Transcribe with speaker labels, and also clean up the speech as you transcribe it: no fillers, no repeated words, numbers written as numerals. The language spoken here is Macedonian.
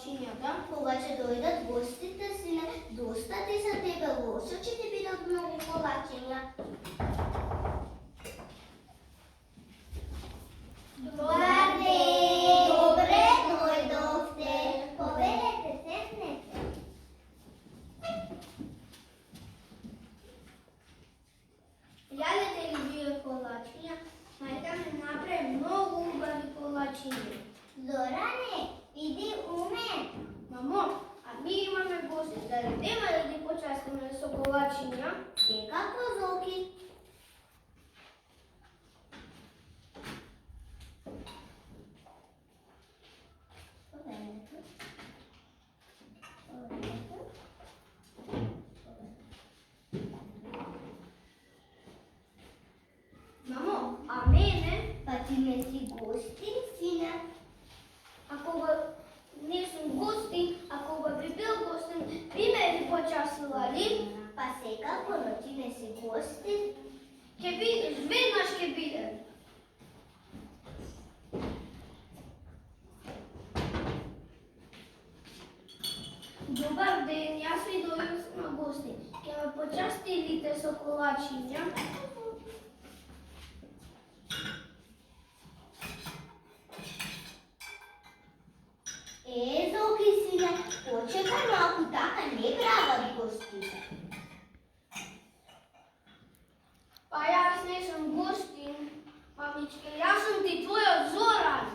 Speaker 1: колачињата.
Speaker 2: Кога ќе дојдат гостите, сине, доста ти за тебе лошо, ќе ти бидат многу колачиња. Добар ден! Добре дојдовте. Повелете, седнете.
Speaker 1: Јадете ли вие колачиња? Мајка ми направи многу убави колачиња.
Speaker 2: Зоране, иди у мен.
Speaker 1: Мамо, а ми имаме гости, дали нема да ги почастиме со колачиња?
Speaker 2: Секако, Зоки.
Speaker 1: Мамо, а мене?
Speaker 2: Па ти не си гостин, сине.
Speaker 1: А кога не сум гостин, а кога би бил гостин, би ме ли почастила ли?
Speaker 2: Па секако, но ти не си гостин.
Speaker 1: Ке бидеш, веднаш ке бидеш. Добар ден, јас ви дојдов на гости. Ке ме почастилите со колачиња?
Speaker 2: Зоки, сине, почекај малку, така не прават гостите.
Speaker 1: Па јас не сум гостин, мамичке, јас сум ти твојот Зоран.